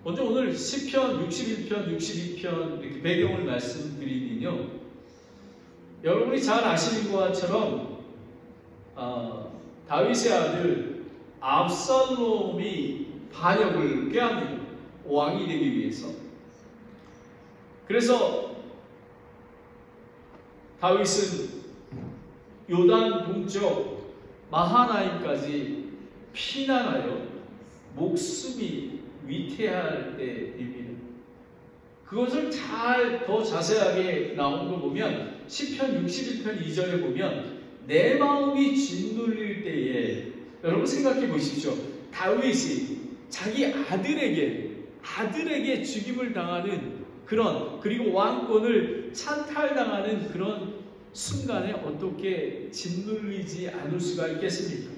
먼저 오늘 시편 61편, 62편 이렇게 배경을 말씀드리면요, 여러분이 잘 아시는 것처럼 다윗의 아들 압살롬이 반역을 꾀합니다. 왕이 되기 위해서. 그래서 다윗은 요단 동쪽 마하나임까지 피난하여 목숨이 위태할 때입니다. 그것을 더 자세하게 나온 거 보면 시편 61편 2절에 보면 내 마음이 짓눌릴 때에, 여러분 생각해 보십시오. 다윗이 자기 아들에게 죽임을 당하는 그리고 왕권을 찬탈당하는 그런 순간에 어떻게 짓눌리지 않을 수가 있겠습니까?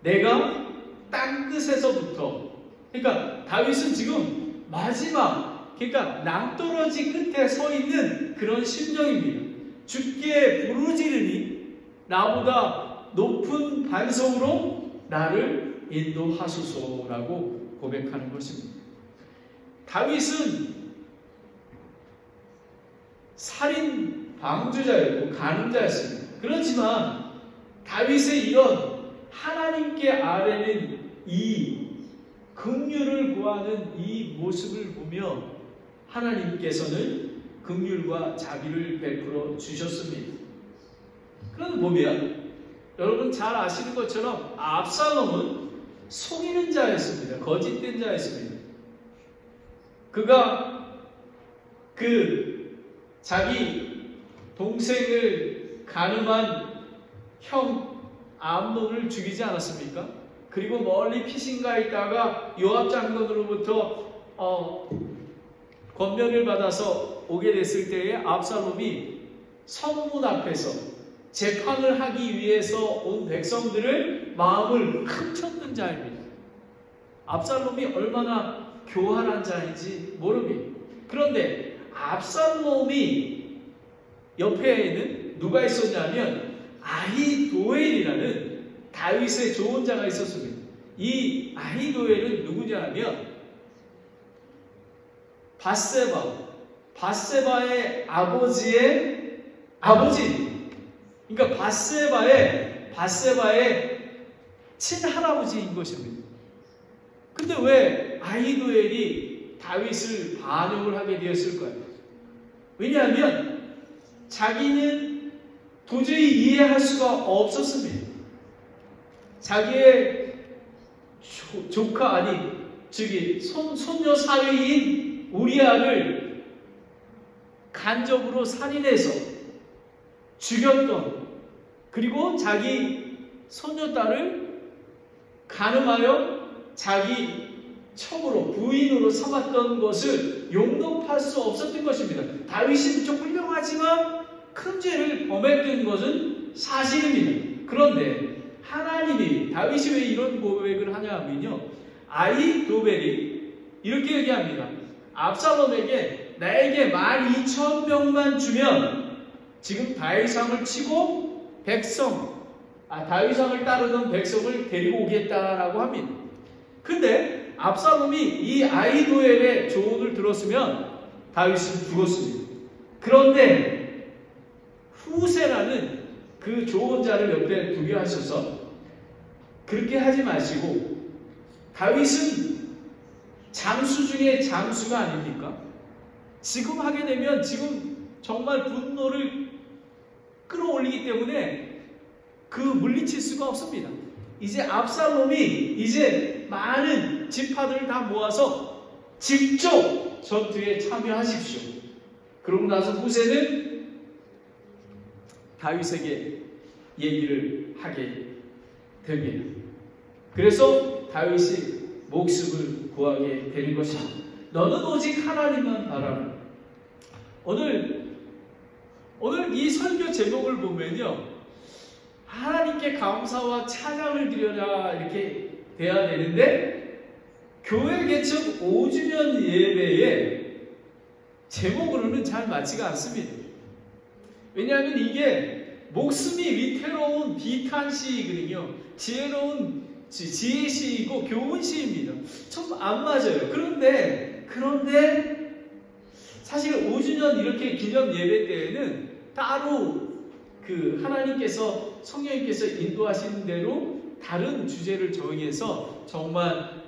내가 땅끝에서부터, 그러니까 다윗은 지금 마지막, 그러니까 낭떠러지 끝에 서 있는 그런 심정입니다. 주께 부르짖으니 나보다 높은 반석으로 나를 인도하소서라고 고백하는 것입니다. 다윗은 살인 방주자였고 간음자였습니다. 그렇지만 다윗의 이런 하나님께 아뢰는 이 긍휼을 구하는 이 모습을 보며 하나님께서는 긍휼과 자비를 베풀어 주셨습니다. 그런데 보면 여러분 잘 아시는 것처럼 압살롬은 속이는 자였습니다. 거짓된 자였습니다. 그가 자기 동생을 간음한 형 암논을 죽이지 않았습니까? 그리고 멀리 피신가 있다가 요압 장관으로부터 권면을 받아서 오게 됐을 때에 압살롬이 성문 앞에서 재판을 하기 위해서 온 백성들을 마음을 훔쳤던 자입니다. 압살롬이 얼마나 교활한 자인지 모릅니다. 그런데 압살롬이 옆에는 누가 있었냐면 아히도엘이라는 다윗의 좋은 자가 있었습니다. 이 아히도엘은 누구냐면 바세바의 아버지의 아버지, 그러니까 바세바의 친할아버지인 것입니다. 근데 왜 아히도엘이 다윗을 반역을 하게 되었을까요? 왜냐하면 자기는 도저히 이해할 수가 없었습니다. 자기의 손녀 사위인 우리아를 간접으로 살인해서 죽였던, 그리고 자기 손녀딸을 간음하여 자기 첩으로 부인으로 삼았던 것을 용납할 수 없었던 것입니다. 다윗이 무척 훌륭하지만 큰 죄를 범했던 것은 사실입니다. 그런데 하나님이, 다윗이 왜 이런 고백을 하냐 하면요, 아히도벨이 이렇게 얘기합니다. 압살롬에게 나에게 12,000명만 주면 지금 다윗왕을 치고 다윗왕을 따르던 백성을 데리고 오겠다라고 합니다. 근데 압살롬이 이 아히도엘의 조언을 들었으면 다윗은 죽었습니다. 그런데 후세라는 그 조언자를 옆에 두게 하셔서 그렇게 하지 마시고, 다윗은 장수 중에 장수가 아닙니까? 지금 하게 되면 지금 정말 분노를 끌어올리기 때문에 물리칠 수가 없습니다. 이제 압살롬이 많은 지파들을 다 모아서 직접 전투에 참여하십시오. 그러고 나서 후세는 다윗에게 얘기를 하게 됩니다. 그래서 다윗이 목숨을 구하게 되는 것입니다. 너는 오직 하나님만 바라라. 오늘 이 설교 제목을 보면요, 하나님께 감사와 찬양을 드려라 이렇게 돼야 되는데, 교회 개척 5주년 예배의 제목으로는 잘 맞지가 않습니다. 왜냐하면 이게 목숨이 위태로운 비탄시이거든요. 지혜로운 지혜시이고 교훈시입니다. 좀 안 맞아요. 그런데 그런데 사실 5주년 이렇게 기념 예배 때에는 따로 그 하나님께서 성령님께서 인도하시는 대로 다른 주제를 정해서 정말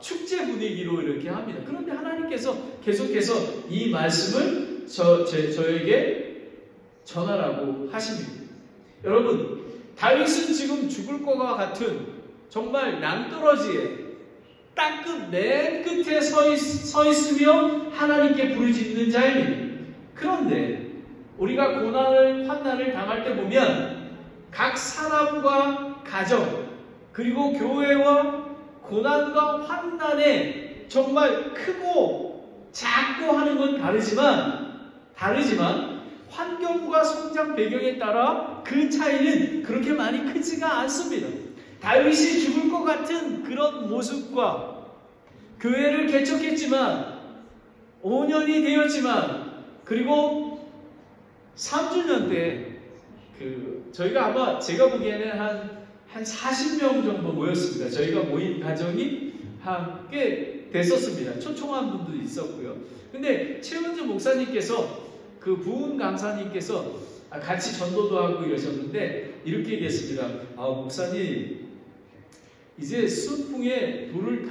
축제 분위기로 이렇게 합니다. 그런데 하나님께서 계속해서 이 말씀을 저에게 전하라고 하십니다. 여러분, 다윗은 지금 죽을 것과 같은 정말 낭떠러지에 땅끝 맨 끝에 서 있으며 하나님께 부르짖는 자입니다. 그런데 우리가 고난을 환난을 당할 때 보면 각 사람과 가정 그리고 교회와 고난과 환난에 정말 크고 작고 하는 건 다르지만 환경과 성장 배경에 따라 그 차이는 그렇게 많이 크지가 않습니다. 다윗이 죽을 것 같은 그런 모습과 교회를 개척했지만 5년이 되었지만 그리고 3주년 때 저희가 아마 제가 보기에는 한 40명 정도 모였습니다. 저희가 모인 가정이 꽤 됐었습니다. 초청한 분도 있었고요. 근데 최은주 목사님께서 그 부은 강사님께서 같이 전도도 하고 이러셨는데 이렇게 얘기했습니다. 목사님 이제 수풍에 돛을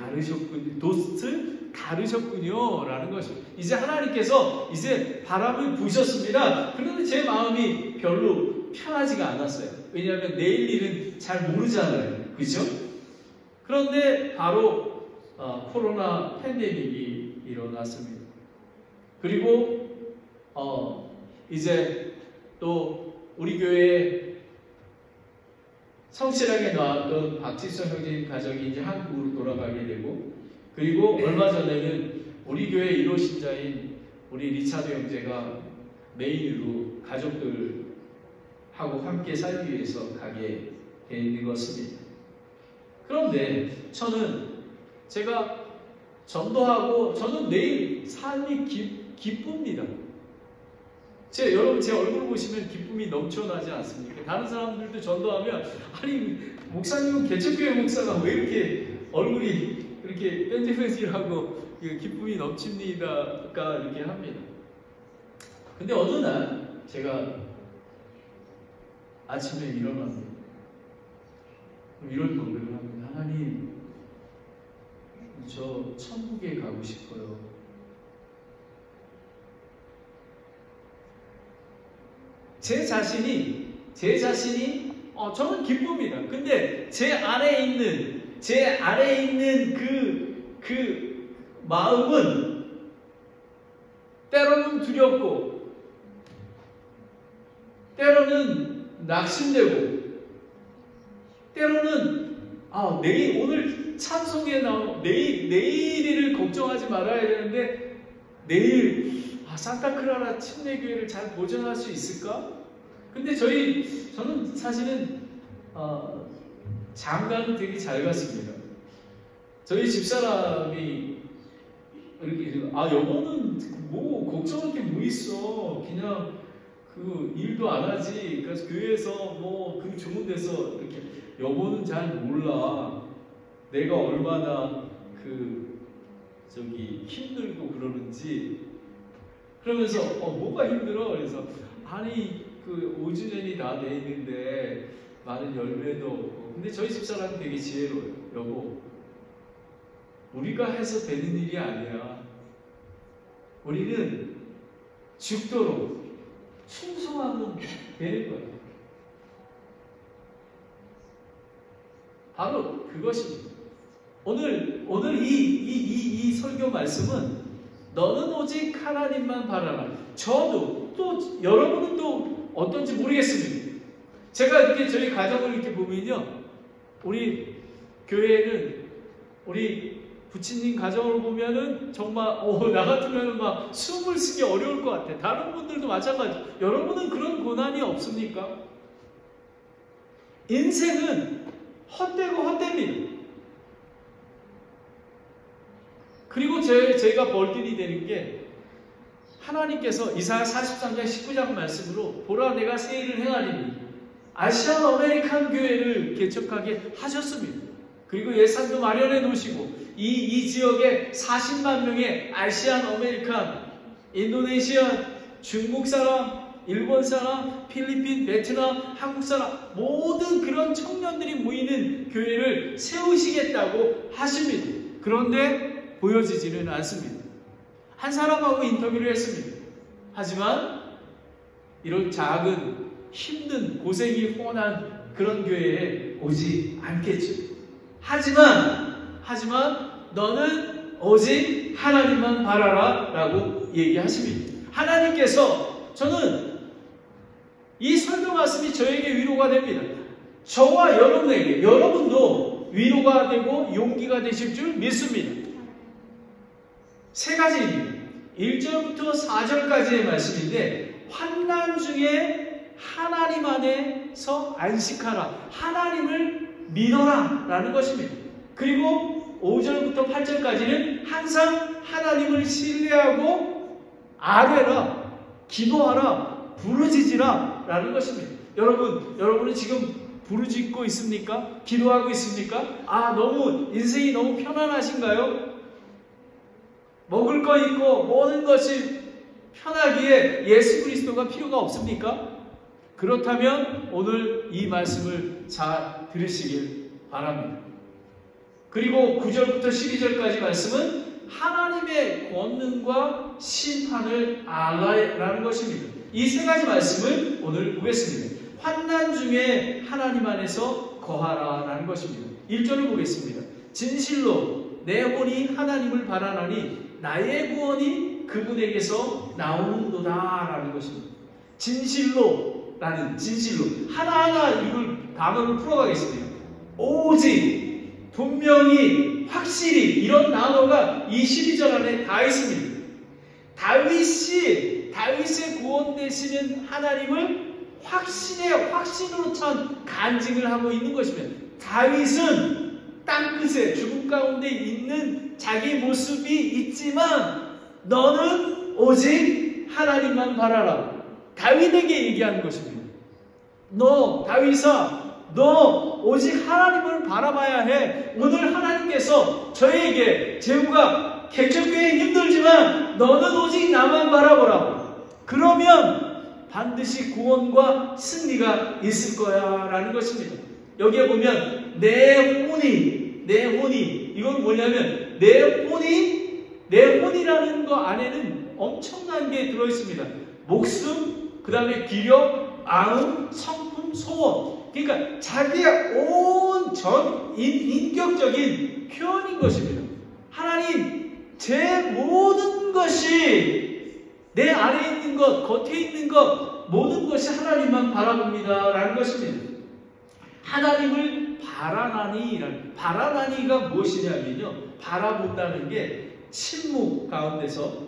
다르셨군요 라는 것이죠. 이제 하나님께서 이제 바람을 부으셨습니다. 그런데 제 마음이 별로 편하지가 않았어요. 왜냐하면 내일 일은 잘 모르잖아요. 그죠? 그런데 바로 코로나 팬데믹이 일어났습니다. 그리고 이제 또 우리 교회에 성실하게 나왔던 박지성 형제님 가족이 이제 한국으로 돌아가게 되고, 그리고 얼마 전에는 우리 교회 1호 신자인 우리 리차드 형제가 메인으로 가족들하고 함께 살기 위해서 가게 된 것입니다. 그런데 제가 전도하고 저는 매일 삶이 기쁩니다. 여러분 제 얼굴 보시면 기쁨이 넘쳐나지 않습니까? 다른 사람들도 전도하면 아니 목사님은 개척교회 목사가 왜 이렇게 얼굴이 이렇게 뺀질뺀질하고 기쁨이 넘칩니다가 이렇게 합니다. 근데 어느 날 제가 아침에 일어나서 이런 고백을 합니다. 하나님, 저 천국에 가고 싶어요. 제 자신이 저는 기쁩니다. 근데 제 안에 있는 그 마음은 때로는 두렵고 때로는 낙심되고 때로는 오늘 찬송에 나온 내일을 걱정하지 말아야 되는데 내일 산타클라라 침례교회를 잘 보존할 수 있을까? 근데 저는 사실은 장가는 되게 잘 갔습니다. 저희 집사람이 이렇게 여보는 뭐 걱정할 게 뭐 있어? 그냥 그 일도 안 하지. 그래서 교회에서 뭐 그 좋은 데서 이렇게 여보는 잘 몰라. 내가 얼마나 힘들고 그러는지. 그러면서 뭐가 힘들어? 그래서 아니 5주년이 다 돼 있는데 많은 열매도 없고. 근데 저희 집사람은 되게 지혜로워요. 여보, 우리가 해서 되는 일이 아니야. 우리는 죽도록 충성하면 되는 거야. 바로 그것입니다. 오늘 이 설교 말씀은 너는 오직 하나님만 바라라. 저도 또 여러분은 또 어떤지 모르겠습니다. 제가 이렇게 저희 가정을 이렇게 보면요, 우리 교회에는 우리 부친님 가정을 보면은 정말 나 같으면은 막 숨을 쉬기 어려울 것 같아. 다른 분들도 마찬가지. 여러분은 그런 고난이 없습니까? 인생은 헛되고 헛됩니다. 그리고 저희가 벌들이 되는 게 하나님께서 이사야 43장 19장 말씀으로 보라 내가 새 일을 행하리니 아시안 아메리칸 교회를 개척하게 하셨습니다. 그리고 예산도 마련해 놓으시고 이 지역에 40만 명의 아시안 아메리칸, 인도네시아, 중국 사람, 일본 사람, 필리핀, 베트남, 한국 사람 모든 그런 청년들이 모이는 교회를 세우시겠다고 하십니다. 그런데 보여지지는 않습니다. 한 사람하고 인터뷰를 했습니다. 하지만 이런 작은 힘든 고생이 훤한 그런 교회에 오지 않겠죠. 하지만 너는 오직 하나님만 바라라 라고 얘기하십니다. 하나님께서, 저는 이 설교 말씀이 저에게 위로가 됩니다. 저와 여러분에게, 여러분도 위로가 되고 용기가 되실 줄 믿습니다. 세 가지입니다. 1절부터 4절까지의 말씀인데, 환난 중에 하나님 안에서 안식하라, 하나님을 믿어라 라는 것입니다. 그리고 5절부터 8절까지는 항상 하나님을 신뢰하고 아뢰라, 기도하라, 부르짖으라 라는 것입니다. 여러분은 지금 부르짖고 있습니까? 기도하고 있습니까? 인생이 너무 편안하신가요? 먹을 거 있고 모든 것이 편하기에 예수 그리스도가 필요가 없습니까? 그렇다면 오늘 이 말씀을 잘 들으시길 바랍니다. 그리고 9절부터 12절까지 말씀은 하나님의 권능과 심판을 알라라는 것입니다. 이 세 가지 말씀을 오늘 보겠습니다. 환난 중에 하나님 안에서 거하라라는 것입니다. 1절을 보겠습니다. 진실로 내 혼이 하나님을 바라나니 나의 구원이 그분에게서 나오는도다라는 것입니다. 진실로 하나하나 이걸 단어를 풀어가겠습니다. 오직, 분명히, 확실히 이런 단어가 이 12절 안에 다 있습니다. 다윗의 구원 되시는 하나님을 확신으로 찬 간증을 하고 있는 것입니다. 다윗은 땅끝에 죽음 가운데 있는 자기 모습이 있지만 너는 오직 하나님만 바라라. 다윗에게 얘기하는 것입니다. 다윗아, 너 오직 하나님을 바라봐야 해. 오늘 하나님께서 저에게 제후가 개척교회 힘들지만 너는 오직 나만 바라보라. 그러면 반드시 구원과 승리가 있을 거야 라는 것입니다. 여기에 보면 내 혼이 이건 뭐냐면 내 혼이라는 거 안에는 엄청난 게 들어있습니다. 목숨, 그 다음에 기력, 아움, 성품, 소원. 그러니까 자기의 온 인격적인 표현인 것입니다. 하나님, 제 모든 것이 내 안에 있는 것, 겉에 있는 것, 모든 것이 하나님만 바라봅니다 라는 것입니다. 하나님을 바라나니가 무엇이냐면요, 바라본다는 게 침묵 가운데서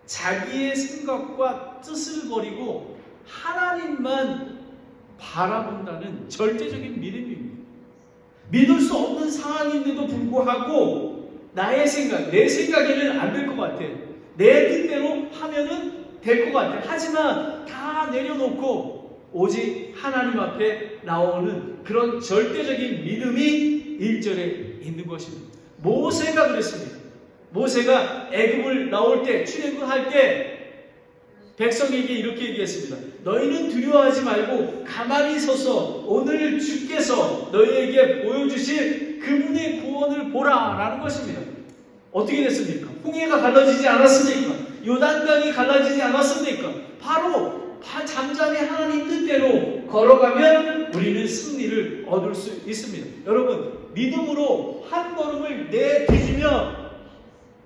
자기의 생각과 뜻을 버리고 하나님만 바라본다는 절대적인 믿음입니다. 믿을 수 없는 상황인데도 불구하고 내 생각에는 안 될 것 같아. 내 뜻대로 하면은 될 것 같아. 하지만 다 내려놓고 오직 하나님 앞에 나오는 그런 절대적인 믿음이 1절에 있는 것입니다. 모세가 그랬습니다. 모세가 애굽을 나올 때, 출애굽할 때 백성에게 이렇게 얘기했습니다. 너희는 두려워하지 말고 가만히 서서 오늘 주께서 너희에게 보여주실 그분의 구원을 보라 라는 것입니다. 어떻게 됐습니까? 홍해가 갈라지지 않았습니까? 요단강이 갈라지지 않았습니까? 바로 잠잠히 하나님 뜻대로 걸어가면 우리는 승리를 얻을 수 있습니다. 여러분, 믿음으로 한 걸음을 내디디면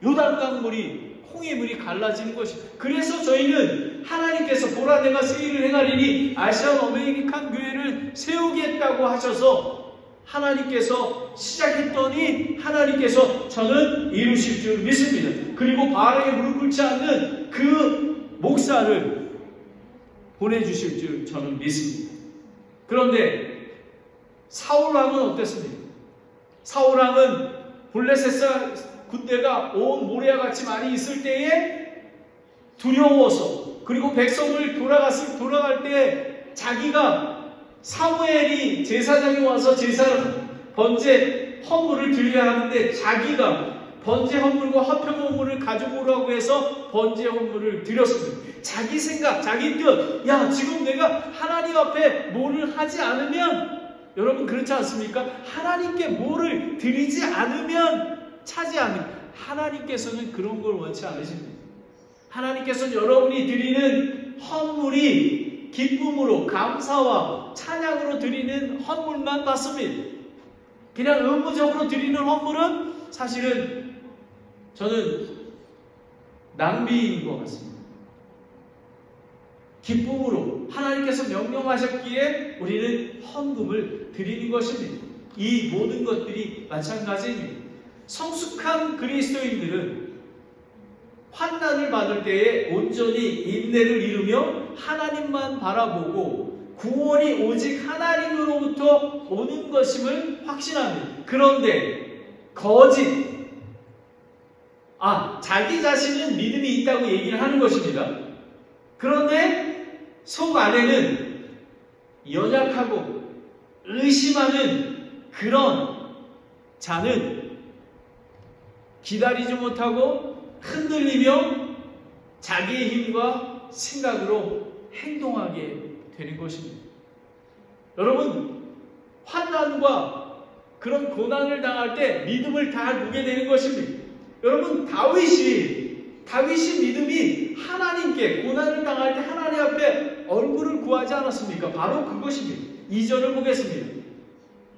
요단강 물이, 홍해물이 갈라지는 것입니다. 그래서 저희는 하나님께서 보라 내가 새 일을 행하리니 아시안 아메리칸 교회를 세우겠다고 하셔서 하나님께서 시작했더니 하나님께서 저는 이루실 줄 믿습니다. 그리고 바알에게 무릎 꿇지 않는 그 목사를 보내주실 줄 저는 믿습니다. 그런데 사울왕은 어땠습니까? 사울왕은 블레셋 군대가 온 모리아같이 많이 있을 때에 두려워서, 그리고 백성을 돌아갈 때 자기가 사무엘이 제사장이 와서 제사를 번제 헌물을 드려야 하는데 자기가 번제 헌물과 화평 헌물을 가지고 오라고 해서 번제 헌물을 드렸습니다. 자기 생각, 자기 뜻, 야 지금 내가 하나님 앞에 뭐를 하지 않으면, 여러분 그렇지 않습니까? 하나님께 뭐를 드리지 않으면, 차지 않으면, 하나님께서는 그런 걸 원치 않으십니다. 하나님께서는 여러분이 드리는 헌물이 기쁨으로, 감사와 찬양으로 드리는 헌물만 받습니다. 그냥 의무적으로 드리는 헌물은 사실은 저는 낭비인 것 같습니다. 기쁨으로 하나님께서 명령하셨기에 우리는 헌금을 드리는 것입니다. 이 모든 것들이 마찬가지입니다. 성숙한 그리스도인들은 환난을 받을 때에 온전히 인내를 이루며 하나님만 바라보고 구원이 오직 하나님으로부터 오는 것임을 확신합니다. 그런데 자기 자신은 믿음이 있다고 얘기를 하는 것입니다. 그런데 속 안에는 연약하고 의심하는 그런 자는 기다리지 못하고 흔들리며 자기의 힘과 생각으로 행동하게 되는 것입니다. 여러분, 환난과 그런 고난을 당할 때 믿음을 다 누게 되는 것입니다. 여러분, 다윗이 믿음이 하나님께 고난을 당할 때 하나님 앞에 얼굴을 구하지 않았습니까? 바로 그것입니다. 2절을 보겠습니다.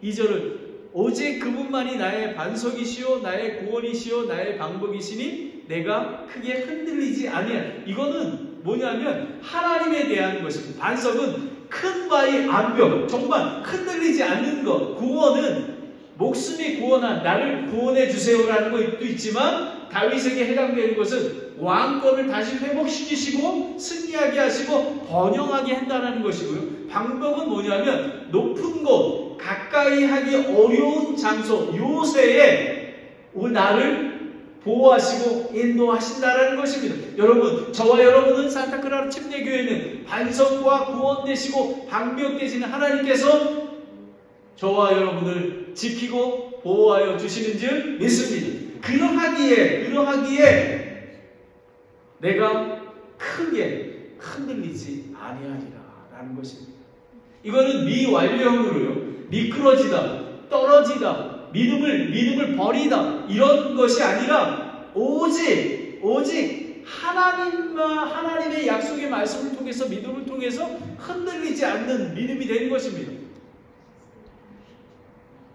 2절은 오직 그분만이 나의 반석이시오 나의 구원이시오 나의 방법이시니 내가 크게 흔들리지 아니하. 이거는 뭐냐면 하나님에 대한 것입니다. 반석은 큰 바위 암벽, 정말 흔들리지 않는 것. 구원은 목숨이 구원한 나를 구원해 주세요라는 것도 있지만 다윗에게 해당되는 것은 왕권을 다시 회복시키시고 승리하게 하시고 번영하게 한다는 것이고요. 방법은 뭐냐면 높은 곳, 가까이 하기 어려운 장소, 요새에 나를 보호하시고 인도하신다는 것입니다. 여러분, 저와 여러분은 산타크라라 침례교회는 반석과 구원 되시고 방벽 되시는 하나님께서 저와 여러분을 지키고 보호하여 주시는 줄 믿습니다. 그러하기에 내가 크게 흔들리지 아니하리라 라는 것입니다. 이거는 미완료형으로요. 미끄러지다, 떨어지다, 믿음을 버리다 이런 것이 아니라 오직 하나님의 약속의 말씀을 통해서 믿음을 통해서 흔들리지 않는 믿음이 되는 것입니다.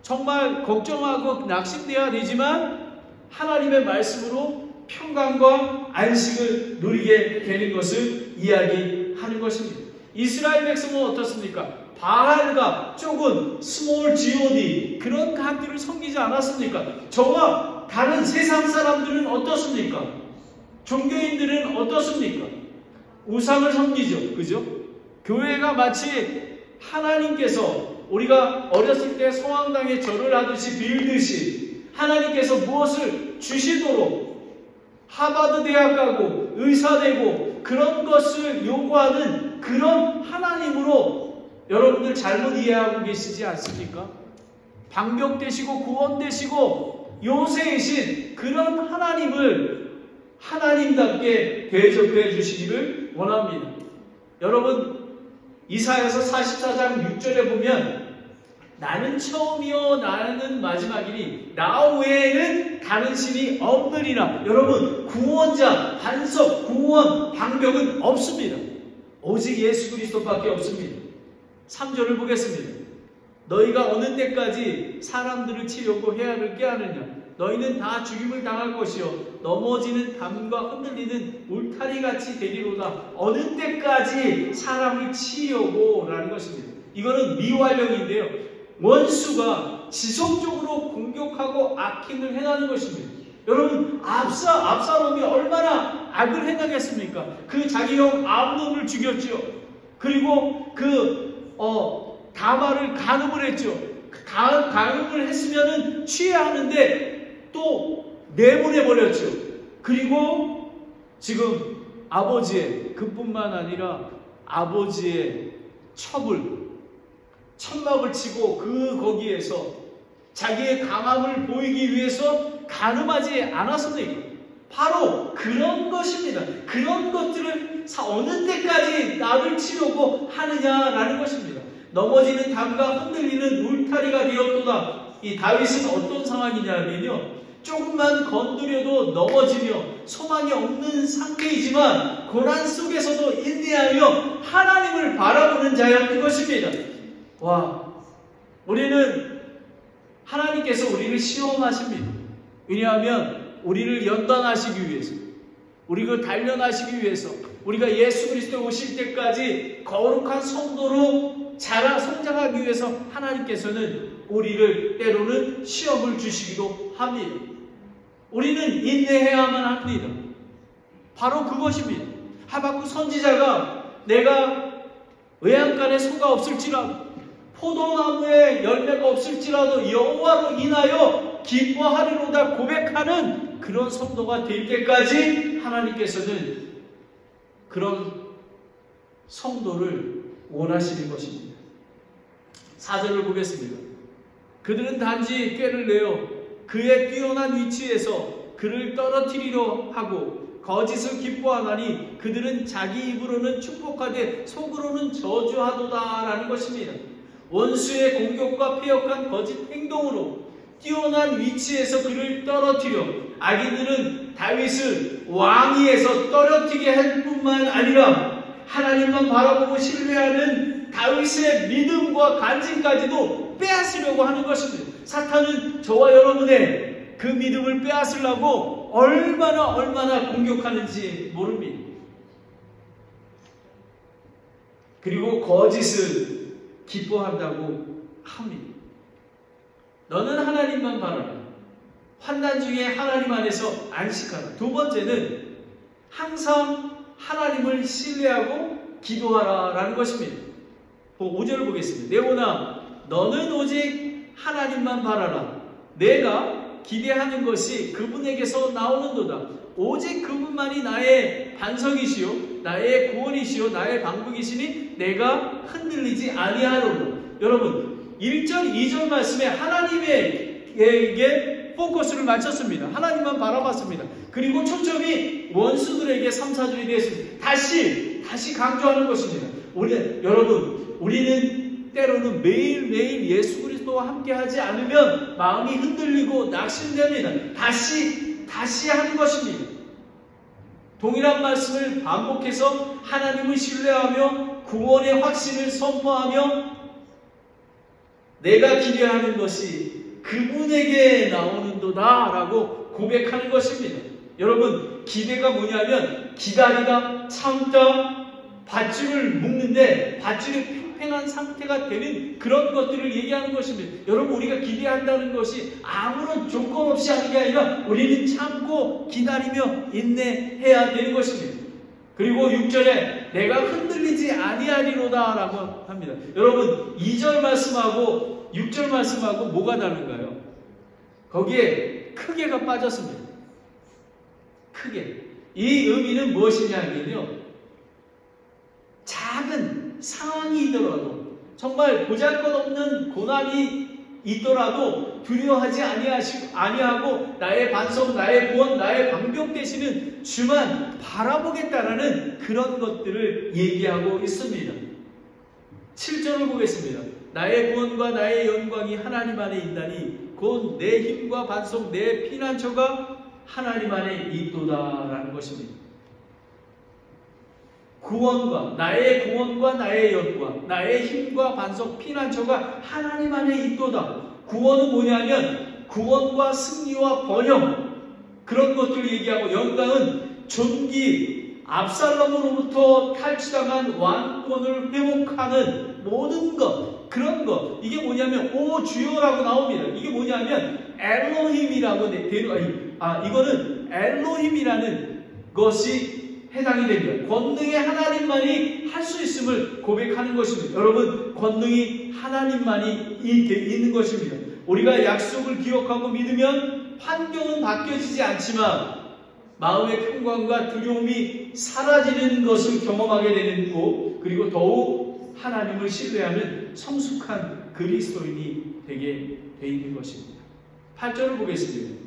정말 걱정하고 낙심되어야 되지만 하나님의 말씀으로 평강과 안식을 누리게 되는 것을 이야기하는 것입니다. 이스라엘 백성은 어떻습니까? 바알과 쪽은 스몰 god 그런 간들을 섬기지 않았습니까? 저와 다른 세상 사람들은 어떻습니까? 종교인들은 어떻습니까? 우상을 섬기죠. 그죠? 교회가 마치 하나님께서 우리가 어렸을 때 성황당에 절을 하듯이 빌듯이 하나님께서 무엇을 주시도록 하버드 대학 가고 의사 되고 그런 것을 요구하는 그런 하나님으로 여러분들 잘못 이해하고 계시지 않습니까? 방벽 되시고 구원 되시고 요새이신 그런 하나님을 하나님답게 대접해 주시기를 원합니다. 여러분, 이사야서 44장 6절에 보면 나는 처음이요 나는 마지막이니 나 외에는 다른 신이 없느니라. 여러분, 구원자, 반석, 구원, 방벽은 없습니다. 오직 예수 그리스도밖에 없습니다. 3절을 보겠습니다. 너희가 어느 때까지 사람들을 치려고 해야를 깨하느냐. 너희는 다 죽임을 당할 것이요 넘어지는 담과 흔들리는 울타리같이 되리로다. 어느 때까지 사람을 치려고 라는 것입니다. 이거는 미완령인데요. 원수가 지속적으로 공격하고 악행을 행하는 것입니다. 여러분, 압살롬이 얼마나 악을 행하겠습니까? 그 자기 형 암논을 죽였죠. 그리고 다말을 간음을 했죠. 간음을 했으면은 취해야 하는데 또 내보내버렸죠. 그리고 지금 아버지의, 그뿐만 아니라 아버지의 천막을 치고 거기에서 자기의 강함을 보이기 위해서 가늠하지 않아서도 있고, 바로 그런 것입니다. 그런 것들을 어느 때까지 나를 치려고 하느냐라는 것입니다. 넘어지는 담과 흔들리는 울타리가 되었도다. 이 다윗은 어떤 상황이냐면요, 조금만 건드려도 넘어지며 소망이 없는 상태이지만 고난 속에서도 인내하며 하나님을 바라보는 자였던 것입니다. 와, 우리는 하나님께서 우리를 시험하십니다. 왜냐하면 우리를 연단하시기 위해서, 우리를 단련하시기 위해서, 우리가 예수 그리스도에 오실 때까지 거룩한 성도로 성장하기 위해서 하나님께서는 우리를 때로는 시험을 주시기도 합니다. 우리는 인내해야만 합니다. 바로 그것입니다. 하박국 선지자가 내가 외양간에 소가 없을지라도 포도나무에 열매가 없을지라도 여호와로 인하여 기뻐하리로다 고백하는 그런 성도가 될 때까지 하나님께서는 그런 성도를 원하시는 것입니다. 4절을 보겠습니다. 그들은 단지 꾀를 내어 그의 뛰어난 위치에서 그를 떨어뜨리려 하고 거짓을 기뻐하나니 그들은 자기 입으로는 축복하되 속으로는 저주하도다라는 것입니다. 원수의 공격과 패역한 거짓 행동으로 뛰어난 위치에서 그를 떨어뜨려 악인들은 다윗을 왕위에서 떨어뜨리게 할 뿐만 아니라 하나님만 바라보고 신뢰하는 다윗의 믿음과 간증까지도 빼앗으려고 하는 것입니다. 사탄은 저와 여러분의 그 믿음을 빼앗으려고 얼마나 공격하는지 모릅니다. 그리고 거짓을 기뻐한다고 합니다. 너는 하나님만 바라라. 환난 중에 하나님 안에서 안식하라. 두 번째는 항상 하나님을 신뢰하고 기도하라 라는 것입니다. 5절을 보겠습니다. 네오나 너는 오직 하나님만 바라라. 내가 기대하는 것이 그분에게서 나오는도다. 오직 그분만이 나의 반석이시요 나의 구원이시요 나의 방북이시니 내가 흔들리지 아니하노라. 여러분 1절 2절 말씀에 하나님에게 포커스를 맞췄습니다. 하나님만 바라봤습니다. 그리고 초점이 원수들에게 3, 4절이 되었습니다. 다시 강조하는 것입니다. 여러분 우리는 때로는 매일매일 예수 그리스도와 함께하지 않으면 마음이 흔들리고 낙심됩니다. 다시 하는 것입니다. 동일한 말씀을 반복해서 하나님을 신뢰하며 구원의 확신을 선포하며 내가 기대하는 것이 그분에게 나오는도다 라고 고백하는 것입니다. 여러분 기대가 뭐냐면 기다리다, 참다, 밧줄을 묶는데 밧줄이 팽팽한 상태가 되는 그런 것들을 얘기하는 것입니다. 여러분 우리가 기대한다는 것이 아무런 조건 없이 하는 게 아니라 우리는 참고 기다리며 인내해야 되는 것입니다. 그리고 6절에 내가 흔들리지 아니하리로다 라고 합니다. 여러분 2절 말씀하고 6절 말씀하고 뭐가 다른가요? 거기에 크게가 빠졌습니다. 크게. 이 의미는 무엇이냐면요, 작은 상황이더라도 정말 보잘것없는 고난이 있더라도 두려워하지 아니하고 나의 반석, 나의 구원, 나의 방벽 되시는 주만 바라보겠다라는 그런 것들을 얘기하고 있습니다. 7절을 보겠습니다. 나의 구원과 나의 영광이 하나님 안에 있나니 곧 내 힘과 반석, 내 피난처가 하나님 안에 있도다라는 것입니다. 구원과 나의 영광, 나의 힘과 반석, 피난처가 하나님 안에 있도다. 구원은 뭐냐면 구원과 승리와 번영, 그런 것들을 얘기하고, 영광은 존귀, 압살롬으로부터 탈취당한 왕권을 회복하는 모든 것, 그런 것. 이게 뭐냐면 오 주여라고 나옵니다. 이게 뭐냐면 엘로힘이라고 이거는 엘로힘이라는 것이 해당이 됩니다. 권능의 하나님만이 할 수 있음을 고백하는 것입니다. 여러분 권능이 하나님만이 있는 것입니다. 우리가 약속을 기억하고 믿으면 환경은 바뀌어지지 않지만 마음의 평강과 두려움이 사라지는 것을 경험하게 되는 것, 그리고 더욱 하나님을 신뢰하는 성숙한 그리스도인이 되게 되어 있는 것입니다. 8절을 보겠습니다.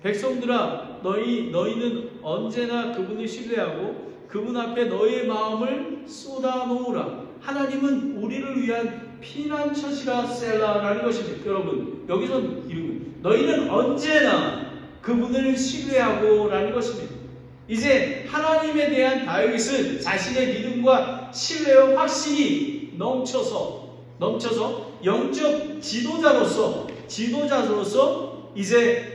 백성들아 너희는 언제나 그분을 신뢰하고 그분 앞에 너희의 마음을 쏟아놓으라. 하나님은 우리를 위한 피난처시라 셀라라는 것입니다. 여러분 여기서 너희는 언제나 그분을 신뢰하고 라는 것입니다. 이제 하나님에 대한 다윗은 자신의 믿음과 신뢰와 확신이 넘쳐서 영적 지도자로서 이제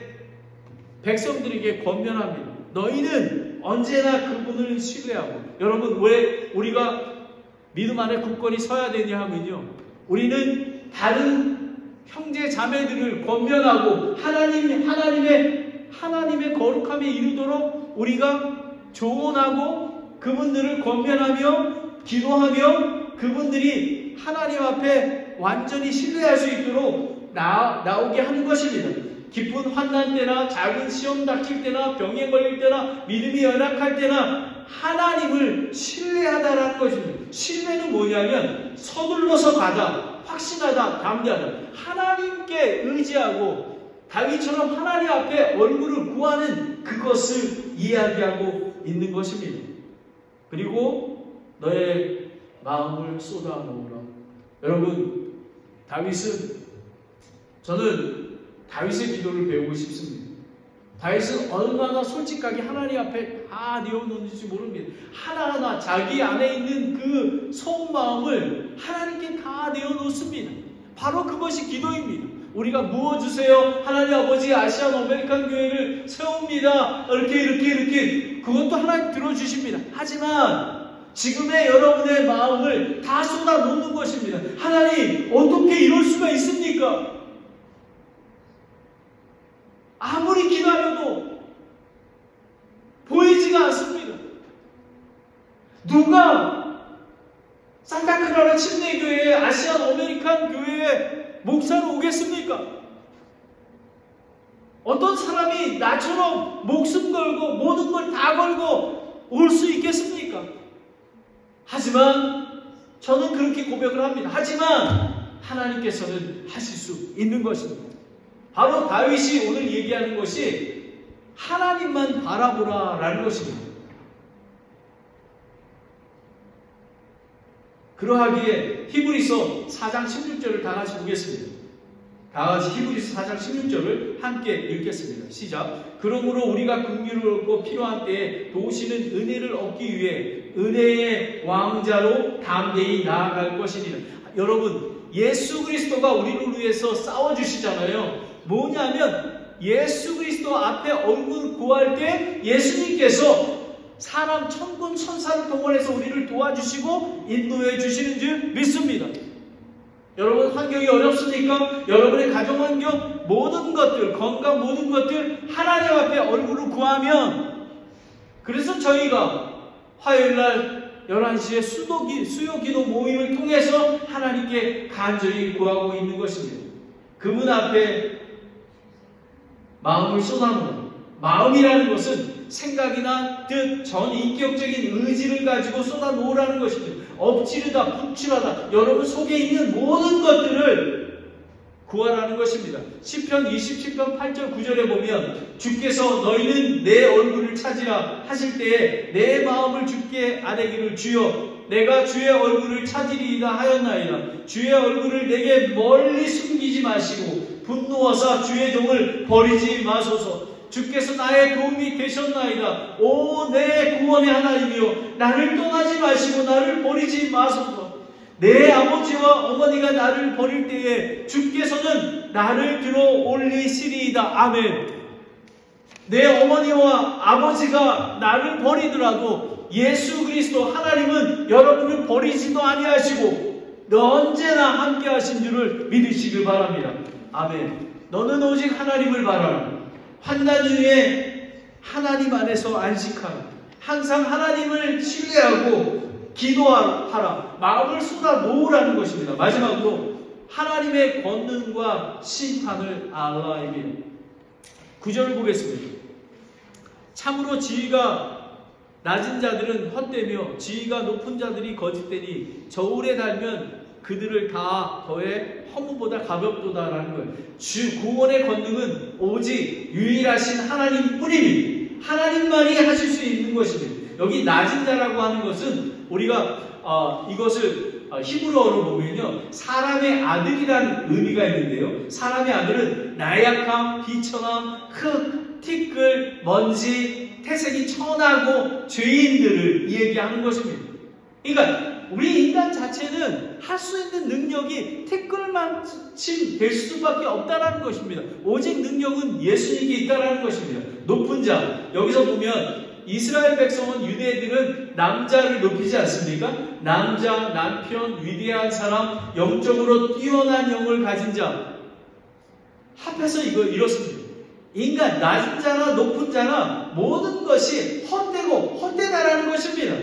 백성들에게 권면합니다. 너희는 언제나 그분을 신뢰하고. 여러분 왜 우리가 믿음 안에 굳건히 서야 되냐 하면요, 우리는 다른 형제 자매들을 권면하고 하나님의 거룩함에 이르도록 우리가 조언하고 그분들을 권면하며 기도하며 그분들이 하나님 앞에 완전히 신뢰할 수 있도록 나오게 하는 것입니다. 기쁜 환난 때나 작은 시험 닥칠 때나 병에 걸릴 때나 믿음이 연약할 때나 하나님을 신뢰하다라는 것입니다. 신뢰는 뭐냐면 서둘러서 가다, 확신하다, 담대하다. 하나님께 의지하고 다윗처럼 하나님 앞에 얼굴을 구하는 그것을 이야기하고 있는 것입니다. 그리고 너의 마음을 쏟아놓으라. 여러분 저는 다윗의 기도를 배우고 싶습니다. 다윗은 얼마나 솔직하게 하나님 앞에 다 내어놓는지 모릅니다. 하나하나 자기 안에 있는 그 속마음을 하나님께 다 내어놓습니다. 바로 그것이 기도입니다. 우리가 무엇 주세요? 하나님 아버지 아시안 어메리칸 교회를 세웁니다. 이렇게 그것도 하나님 들어주십니다. 하지만 지금의 여러분의 마음을 다 쏟아놓는 것입니다. 하나님 어떻게 이럴 수가 있습니까? 아무리 기다려도 보이지가 않습니다. 누가 산타크라라 침례교회에 아시안 어메리칸 교회에 목사로 오겠습니까? 어떤 사람이 나처럼 목숨 걸고 모든 걸 다 걸고 올 수 있겠습니까? 하지만 저는 그렇게 고백을 합니다. 하지만 하나님께서는 하실 수 있는 것입니다. 바로 다윗이 오늘 얘기하는 것이 하나님만 바라보라 라는 것입니다. 그러하기에 히브리서 4장 16절을 다 같이 보겠습니다. 다 같이 히브리서 4장 16절을 함께 읽겠습니다. 시작. 그러므로 우리가 긍휼을 얻고 필요한 때에 도우시는 은혜를 얻기 위해 은혜의 왕자로 담대히 나아갈 것이니라. 여러분 예수 그리스도가 우리를 위해서 싸워주시잖아요. 뭐냐면 예수 그리스도 앞에 얼굴 구할 때 예수님께서 사람 천군 천사를 동원해서 우리를 도와주시고 인도해 주시는 줄 믿습니다. 여러분 환경이 어렵습니까? 여러분의 가정 환경 모든 것들, 건강 모든 것들 하나님 앞에 얼굴을 구하면, 그래서 저희가 화요일날 11시에 수요 기도 모임을 통해서 하나님께 간절히 구하고 있는 것입니다. 그분 앞에 마음을 쏟아놓는, 마음이라는 것은 생각이나 뜻, 전인격적인 의지를 가지고 쏟아놓으라는 것입니다. 엎지르다, 분출하다, 여러분 속에 있는 모든 것들을 구하라는 것입니다. 시편 27편 8절 9절에 보면 주께서 너희는 내 얼굴을 찾으라 하실 때에 내 마음을 주께 아뢰기를 주여 내가 주의 얼굴을 찾으리이다 하였나이다. 주의 얼굴을 내게 멀리 숨기지 마시고 분노하사 주의 종을 버리지 마소서. 주께서 나의 도움이 되셨나이다. 오 내 구원의 하나님이여 나를 떠나지 마시고 나를 버리지 마소서. 내 아버지와 어머니가 나를 버릴 때에 주께서는 나를 들어 올리시리이다. 아멘. 내 어머니와 아버지가 나를 버리더라도 예수 그리스도 하나님은 여러분을 버리지도 아니하시고 언제나 함께 하신 줄을 믿으시길 바랍니다. 아멘. 너는 오직 하나님을 바라라. 환난 중에 하나님 안에서 안식하라. 항상 하나님을 신뢰하고 기도하라. 마음을 쏟아 놓으라는 것입니다. 마지막으로 하나님의 권능과 심판을 알라입니다. 9절을 보겠습니다. 참으로 지위가 낮은 자들은 헛되며 지위가 높은 자들이 거짓되니 저울에 달면 그들을 다 더해 허무보다 가볍도다라는 거예요. 주 구원의 권능은 오직 유일하신 하나님 뿐입니다. 하나님만이 하실 수 있는 것입니다. 여기 낮은 자라고 하는 것은 우리가 이것을 히브리어로 보면요, 사람의 아들이라는 의미가 있는데요, 사람의 아들은 나약함, 비천함, 흙, 티끌, 먼지, 태생이 천하고 죄인들을 얘기하는 것입니다. 그러니까 우리 인간 자체는 할 수 있는 능력이 티끌만침 될 수밖에 없다라는 것입니다. 오직 능력은 예수님께 있다라는 것입니다. 높은 자, 여기서 보면 이스라엘 백성은, 유대인들은 남자를 높이지 않습니까? 남자, 남편, 위대한 사람, 영적으로 뛰어난 영을 가진 자, 합해서 이렇습니다. 인간, 낮은 자나 높은 자나 모든 것이 헛되고 헛되다라는 것입니다.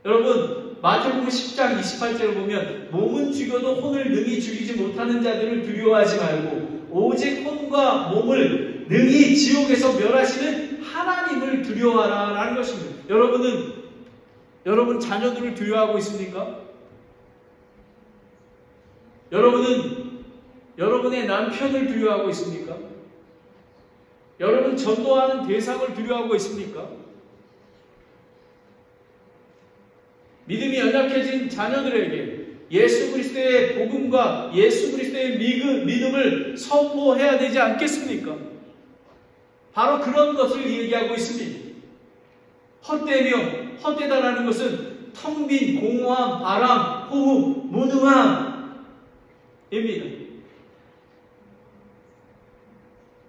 여러분, 마태복음 10장 28절을 보면 몸은 죽여도 혼을 능히 죽이지 못하는 자들을 두려워하지 말고 오직 혼과 몸을 능히 지옥에서 멸하시는 하나님을 두려워하라 라는 것입니다. 여러분 자녀들을 두려워하고 있습니까? 여러분은 여러분의 남편을 두려워하고 있습니까? 여러분 전도하는 대상을 두려워하고 있습니까? 믿음이 연약해진 자녀들에게 예수 그리스도의 복음과 예수 그리스도의 믿음을 선포해야 되지 않겠습니까? 바로 그런 것을 얘기하고 있습니다. 헛되다라는 것은 텅 빈 공허함, 바람, 호흡, 무능함입니다.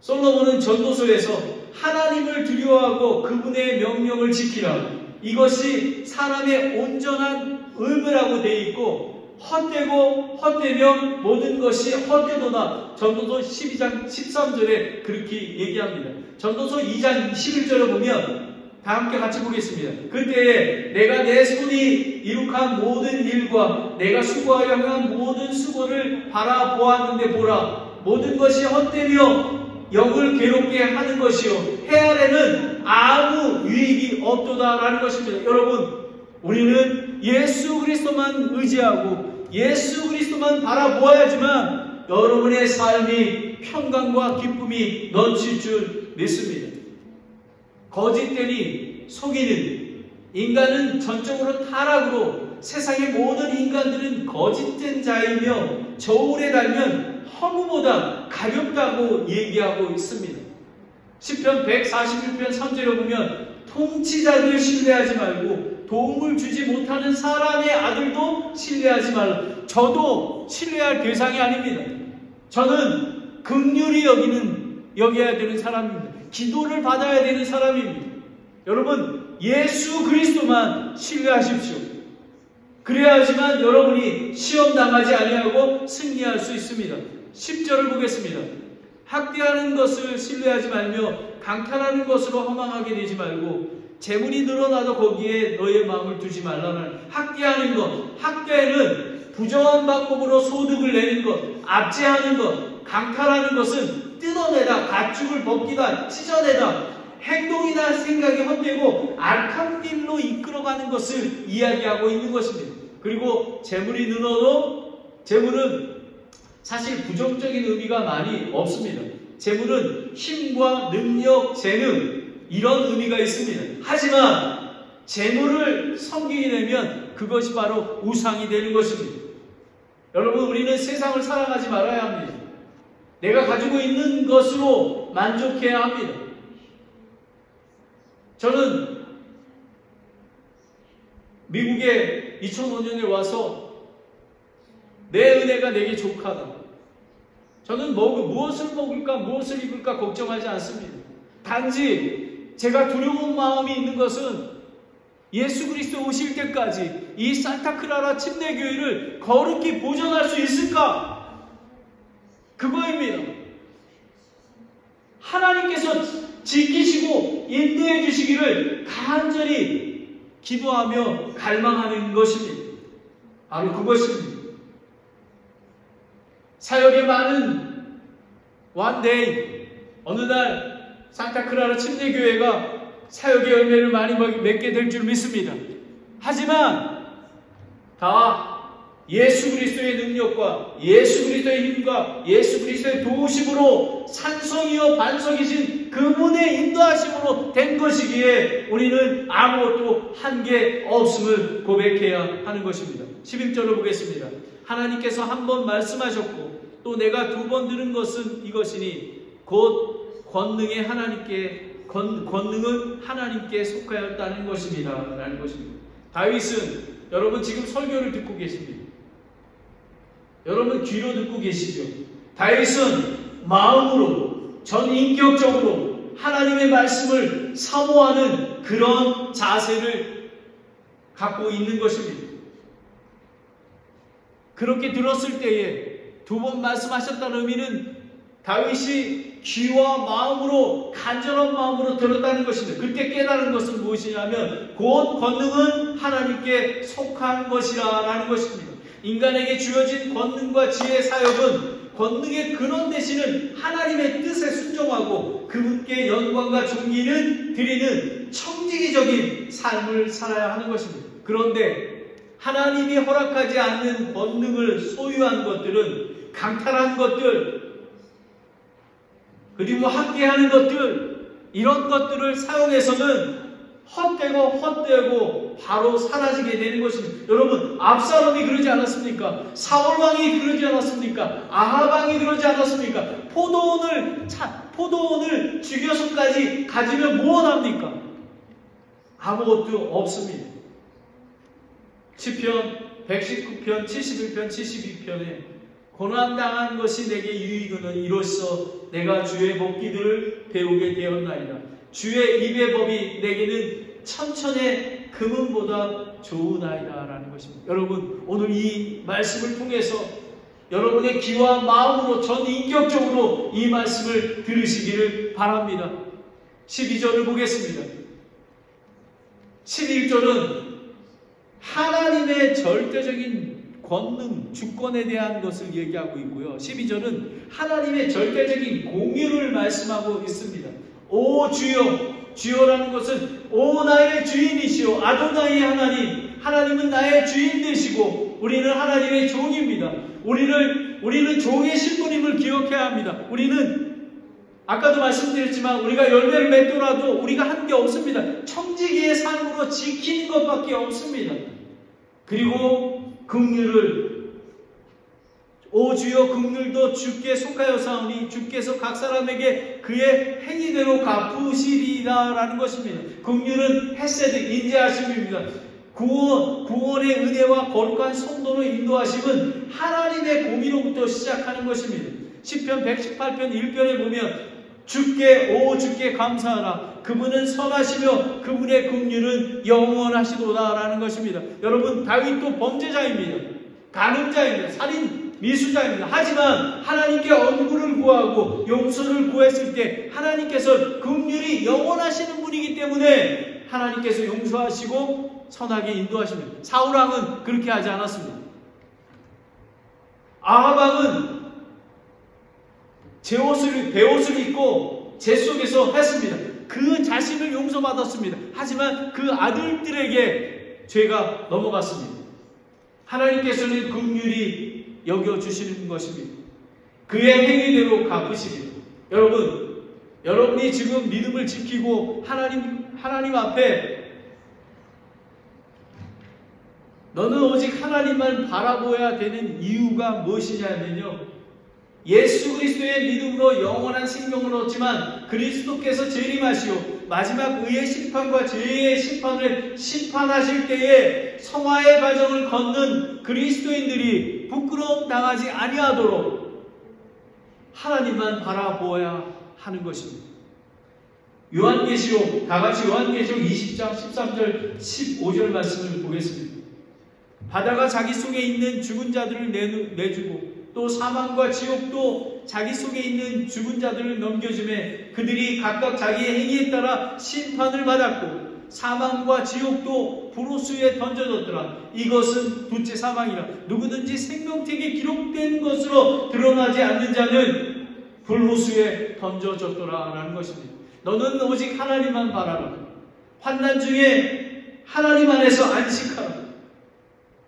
솔로몬은 전도서에서 하나님을 두려워하고 그분의 명령을 지키라, 이것이 사람의 온전한 의무라고 되어 있고 헛되면 모든 것이 헛되도다. 전도서 12장 13절에 그렇게 얘기합니다. 전도서 2장 11절에 보면 다 함께 같이 보겠습니다. 그때에 내가 내 손이 이룩한 모든 일과 내가 수고하여 한 모든 수고를 바라보았는데 보라, 모든 것이 헛되며 영을 괴롭게 하는 것이요 해 아래는 아무 유익이 없도다라는 것입니다. 여러분, 우리는 예수 그리스도만 의지하고 예수 그리스도만 바라보아야지만 여러분의 삶이 평강과 기쁨이 넘칠 줄 믿습니다. 거짓되니 속이는 인간은 전적으로 타락으로 세상의 모든 인간들은 거짓된 자이며 저울에 달면 허무보다 가볍다고 얘기하고 있습니다. 시편 141편 3절에 보면 통치자를 신뢰하지 말고 도움을 주지 못하는 사람의 아들도 신뢰하지 말라. 저도 신뢰할 대상이 아닙니다. 저는 긍휼히 여겨야 되는 사람입니다. 기도를 받아야 되는 사람입니다. 여러분, 예수 그리스도만 신뢰하십시오. 그래야지만 여러분이 시험 당하지 아니하고 승리할 수 있습니다. 10절을 보겠습니다. 학대하는 것을 신뢰하지 말며 강탈하는 것으로 허망하게 되지 말고 재물이 늘어나도 거기에 너의 마음을 두지 말라는. 학대하는 것, 학대는 부정한 방법으로 소득을 내는 것, 압제하는 것, 강탈하는 것은 뜯어내다, 가축을 벗기다, 찢어내다, 행동이나 생각이 헛되고 악한 길로 이끌어가는 것을 이야기하고 있는 것입니다. 그리고 재물이 늘어도 재물은 사실 부정적인 의미가 많이 없습니다. 재물은 힘과 능력, 재능 이런 의미가 있습니다. 하지만 재물을 섬기게 되면 그것이 바로 우상이 되는 것입니다. 여러분, 우리는 세상을 살아가지 말아야 합니다. 내가 가지고 있는 것으로 만족해야 합니다. 저는 미국에 2005년에 와서 내 은혜가 내게 족하다. 저는 무엇을 먹을까, 무엇을 입을까 걱정하지 않습니다. 단지 제가 두려운 마음이 있는 것은 예수 그리스도 오실 때까지 이 산타크라라 침례교회를 거룩히 보존할 수 있을까? 그거입니다. 하나님께서 지키시고 인도해 주시기를 간절히 기도하며 갈망하는 것입니다. 바로 그것입니다. 사역에 많은 원데이 어느 날 산타크라라 침례교회가 사역의 열매를 많이 맺게 될 줄 믿습니다. 하지만 다 예수 그리스도의 능력과 예수 그리스도의 힘과 예수 그리스도의 도우심으로 산성이요 반석이신 그분의 인도하심으로 된 것이기에 우리는 아무것도 한계 없음을 고백해야 하는 것입니다. 11절을 보겠습니다. 하나님께서 한 번 말씀하셨고 또 내가 두 번 들은 것은 이것이니 곧 권능은 하나님께 속하였다는 것입니다. 라는 것입니다. 다윗은 여러분 지금 설교를 듣고 계십니다. 여러분 귀로 듣고 계시죠? 다윗은 마음으로 전인격적으로 하나님의 말씀을 사모하는 그런 자세를 갖고 있는 것입니다. 그렇게 들었을 때에 두 번 말씀하셨다는 의미는 다윗이 귀와 마음으로 간절한 마음으로 들었다는 것입니다. 그때 깨달은 것은 무엇이냐면 곧 권능은 하나님께 속한 것이라는 것입니다. 인간에게 주어진 권능과 지혜의 사역은 권능의 근원 되시는 하나님의 뜻에 순종하고 그분께 영광과 존귀는 드리는 청지기적인 삶을 살아야 하는 것입니다. 그런데 하나님이 허락하지 않는 권능을 소유한 것들은 강탈한 것들, 그리고 함께하는 것들, 이런 것들을 사용해서는 헛되고 바로 사라지게 되는 것입니다. 여러분, 압살롬이 그러지 않았습니까? 사울왕이 그러지 않았습니까? 아합왕이 그러지 않았습니까? 포도원을 죽여서까지 가지면 무엇합니까? 아무것도 없습니다. 시편 119편, 71편, 72편에 고난당한 것이 내게 유익은 이로써 내가 주의 법기들을 배우게 되었나이다. 주의 입의 법이 내게는 천천의 금은보다 좋으나이다 라는 것입니다. 여러분, 오늘 이 말씀을 통해서 여러분의 귀와 마음으로 전인격적으로 이 말씀을 들으시기를 바랍니다. 12절을 보겠습니다. 11절은 하나님의 절대적인 권능, 주권에 대한 것을 얘기하고 있고요. 12절은 하나님의 절대적인 공유를 말씀하고 있습니다. 오 주여, 주여라는 것은 오 나의 주인이시오 아도나이 하나님은 나의 주인 되시고 우리는 하나님의 종입니다. 우리는 종의 신분임을 기억해야 합니다. 우리는 아까도 말씀드렸지만 우리가 열매를 맺더라도 우리가 한 게 없습니다. 청지기의 삶으로 지키는 것밖에 없습니다. 그리고 긍휼을 오 주여 긍휼도 주께 속하여사오니 주께서 각 사람에게 그의 행위대로 갚으시리라 라는 것입니다. 긍휼은 헤세드 인자하심입니다. 구원의 은혜와 거룩한 선도로 인도하심은 하나님의 공의로부터 시작하는 것입니다. 시편 118편 1편에 보면 주께 감사하라. 그분은 선하시며 그분의 긍휼은 영원하시도다 라는 것입니다. 여러분, 다윗도 범죄자입니다. 간음자입니다. 살인 미수자입니다. 하지만 하나님께 얼굴을 구하고 용서를 구했을 때 하나님께서 긍휼이 영원하시는 분이기 때문에 하나님께서 용서하시고 선하게 인도하십니다. 사울왕은 그렇게 하지 않았습니다. 아합왕은 베옷을 입고 재 속에서 했습니다. 그 자신을 용서받았습니다. 하지만 그 아들들에게 죄가 넘어갔습니다. 하나님께서는 긍휼히 여겨주시는 것입니다. 그의 행위대로 갚으십니다. 여러분이 지금 믿음을 지키고 하나님 앞에 너는 오직 하나님만 바라보아야 되는 이유가 무엇이냐면요, 예수 그리스도의 믿음으로 영원한 생명을 얻지만 그리스도께서 재림하시오 마지막 의의 심판과 죄의 심판을 심판하실 때에 성화의 과정을 걷는 그리스도인들이 부끄러움 당하지 아니하도록 하나님만 바라보아야 하는 것입니다. 요한계시록, 다같이 요한계시록 20장 13절 15절 말씀을 보겠습니다. 바다가 자기 속에 있는 죽은 자들을 내주고 또 사망과 지옥도 자기 속에 있는 죽은 자들을 넘겨주매 그들이 각각 자기의 행위에 따라 심판을 받았고 사망과 지옥도 불호수에 던져졌더라. 이것은 둘째 사망이라. 누구든지 생명책에 기록된 것으로 드러나지 않는 자는 불호수에 던져졌더라 라는 것입니다. 너는 오직 하나님만 바라라. 환난 중에 하나님 안에서 안식하라.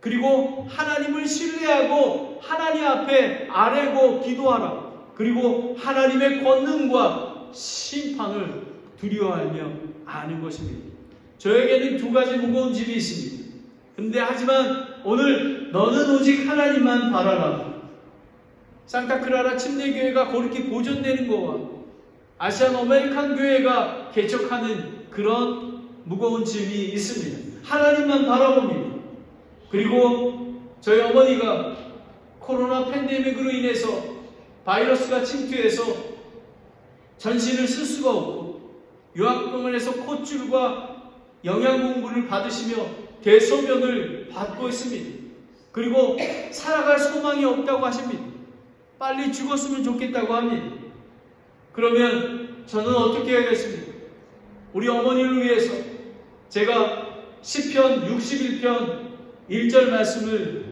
그리고 하나님을 신뢰하고 하나님 앞에 아뢰고 기도하라. 그리고 하나님의 권능과 심판을 두려워하며 아는 것입니다. 저에게는 두 가지 무거운 짐이 있습니다. 근데 하지만 오늘 너는 오직 하나님만 바라라. 산타크라라 침례교회가 그렇게 보존되는 거와 아시안 아메리칸 교회가 개척하는 그런 무거운 짐이 있습니다. 하나님만 바라봅니다. 그리고 저희 어머니가 코로나 팬데믹으로 인해서 바이러스가 침투해서 전신을 쓸 수가 없고 요양병원에서 콧줄과 영양공부를 받으시며 대소변을 받고 있습니다. 그리고 살아갈 소망이 없다고 하십니다. 빨리 죽었으면 좋겠다고 합니다. 그러면 저는 어떻게 해야겠습니까? 우리 어머니를 위해서 제가 시편 61편 1절 말씀을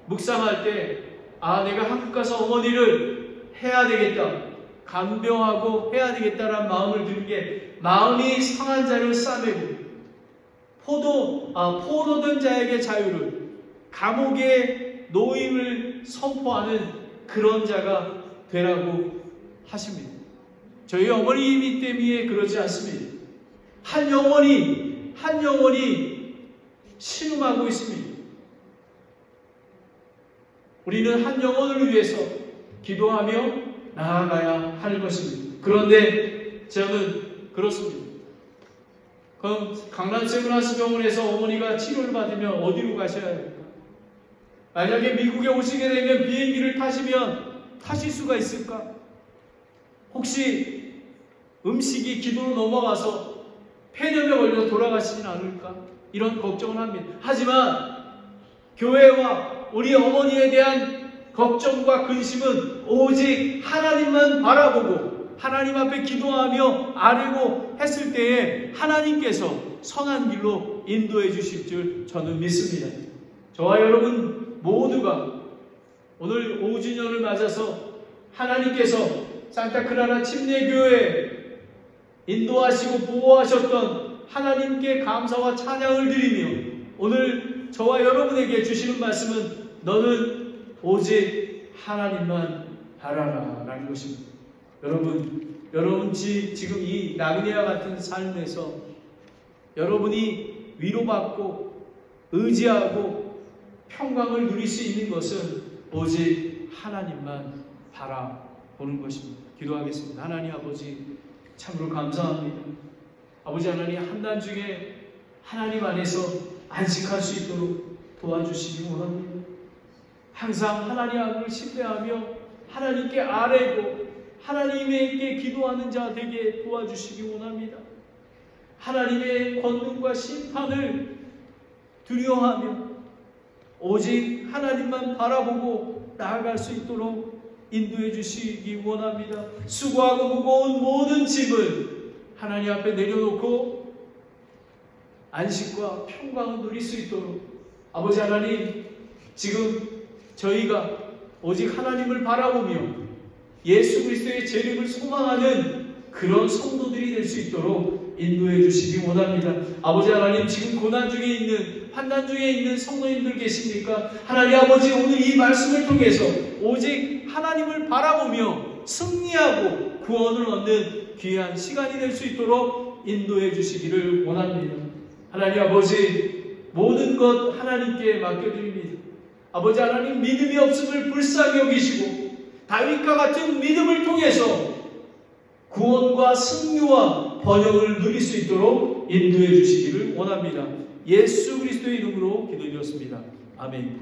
묵상할 때 내가 한국 가서 어머니를 해야 되겠다, 간병하고 해야 되겠다라는 마음을 드는 게, 마음이 상한 자를 싸매고 포로된 자에게 자유를, 감옥의 노임을 선포하는 그런 자가 되라고 하십니다. 저희 어머니 때문에 그러지 않습니다. 한 영혼이 신음하고 있습니다. 우리는 한 영혼을 위해서 기도하며 나아가야 할 것입니다. 그런데 저는 그렇습니다. 그럼 강남 세브란스병원에서 어머니가 치료를 받으면 어디로 가셔야 할까? 만약에 미국에 오시게 되면 비행기를 타실 수가 있을까? 혹시 음식이 기도로 넘어가서 폐렴에 걸려 돌아가시진 않을까? 이런 걱정을 합니다. 하지만 교회와 우리 어머니에 대한 걱정과 근심은 오직 하나님만 바라보고 하나님 앞에 기도하며 아뢰고 했을 때에 하나님께서 선한 길로 인도해 주실 줄 저는 믿습니다. 저와 여러분 모두가 오늘 5주년을 맞아서 하나님께서 산타크라라 침례교회 인도하시고 보호하셨던 하나님께 감사와 찬양을 드리며 오늘 저와 여러분에게 주시는 말씀은 너는 오직 하나님만 바라라 라는 것입니다. 여러분 지금 이 나그네와 같은 삶에서 여러분이 위로받고 의지하고 평강을 누릴 수 있는 것은 오직 하나님만 바라보는 것입니다. 기도하겠습니다. 하나님 아버지, 참으로 감사합니다. 아버지 하나님, 한날 중에 하나님 안에서 안식할 수 있도록 도와주시기 원합니다. 항상 하나님을 신뢰하며 하나님께 아뢰고 하나님에게 기도하는 자 되게 도와주시기 원합니다. 하나님의 권능과 심판을 두려워하며 오직 하나님만 바라보고 나아갈 수 있도록 인도해 주시기 원합니다. 수고하고 무거운 모든 짐을 하나님 앞에 내려놓고 안식과 평강을 누릴 수 있도록 아버지 하나님, 지금 저희가 오직 하나님을 바라보며 예수 그리스도의 재림을 소망하는 그런 성도들이 될 수 있도록 인도해 주시기 원합니다. 아버지 하나님, 지금 고난 중에 있는, 환난 중에 있는 성도님들 계십니까? 하나님 아버지, 오늘 이 말씀을 통해서 오직 하나님을 바라보며 승리하고 구원을 얻는 귀한 시간이 될 수 있도록 인도해 주시기를 원합니다. 하나님 아버지, 모든 것 하나님께 맡겨드립니다. 아버지 하나님, 믿음이 없음을 불쌍히 여기시고 다윗과 같은 믿음을 통해서 구원과 승리와 번영을 누릴 수 있도록 인도해 주시기를 원합니다. 예수 그리스도의 이름으로 기도드렸습니다. 아멘.